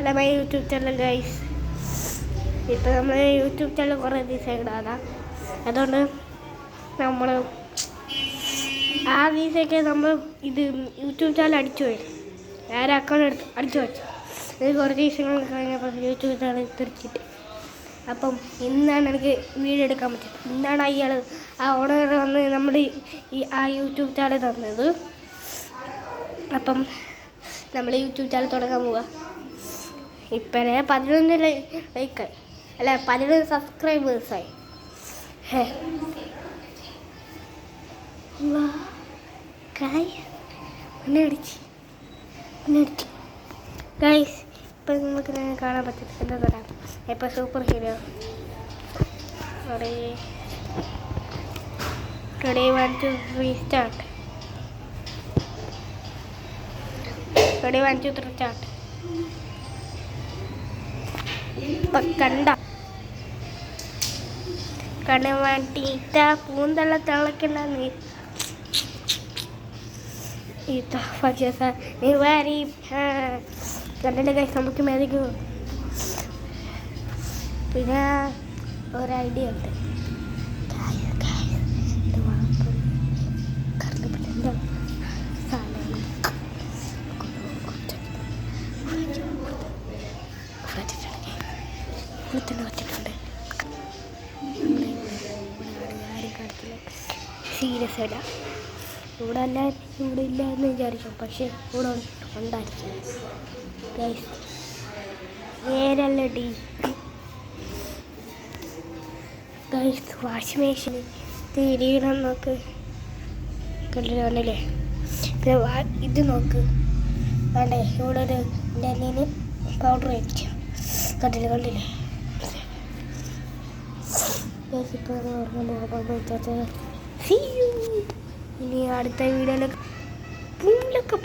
അല്ല my YouTube channel guys. ഇപ്പം നമ്മൾ യൂട്യൂബ് ചാനൽ കുറേ ദിവസം ഇടാതാ, അതുകൊണ്ട് നമ്മൾ ആ ദിവസമൊക്കെ നമ്മൾ ഇത് യൂട്യൂബ് ചാനൽ അടിച്ചു പോയി, വേറെ അക്കൗണ്ട് എടുത്ത് അടിച്ചു വെച്ചു. ഇത് കുറേ ദിവസങ്ങൾ കഴിഞ്ഞപ്പോൾ യൂട്യൂബ് ചാനൽ തിരിച്ചിട്ട്, അപ്പം ഇന്നാണ് എനിക്ക് വീഡിയോ എടുക്കാൻ പറ്റും. ഇന്നാണ് അയാൾ ആ ഓണർ വന്ന് നമ്മൾ ആ യൂട്യൂബ് ചാനൽ തന്നത്. അപ്പം നമ്മൾ യൂട്യൂബ് ചാനൽ തുടങ്ങാൻ പോവുക. ഇപ്പോഴേ 11 ലൈക്കായി, അല്ല 11 സബ്സ്ക്രൈബേഴ്സായി. ഗൈസ് ഇപ്പം നമുക്ക് കാണാൻ പറ്റും എന്താ തരാം. ഇപ്പം super hero ready 1 2 3 start. Ready 1 2 3 start. ഇപ്പം കണ്ണ വേണ്ടിട്ട പൂന്തള്ള തിളക്കണ്ടെന്ന് കണ്ടിട്ട് കൈ നമുക്ക് മേടിക്കും. പിന്നെ ഒരു ഐഡിയ ഉണ്ട്. വെച്ചിട്ടുണ്ട് സീരിയസ് അല്ല. ഇവിടെ എല്ലാവരും ഇവിടെ ഇല്ല എന്ന് വിചാരിക്കും, പക്ഷെ ഇവിടെ ഉണ്ടായിരിക്കും ഗൈസ്. നേരല്ലടി ഗൈസ്. വാഷിംഗ് മെഷീൻ തിരിയണം നോക്ക്, കണ്ടില്ലേ? പിന്നെ ഇത് നോക്ക്, വേണ്ടേ ഇവിടെ ഒരു ഡെല്ലിന് പൗഡർ വെച്ചു, കണ്ടില്ലേ? ഇനി അടുത്ത വീഡിയോയിലൊക്കെ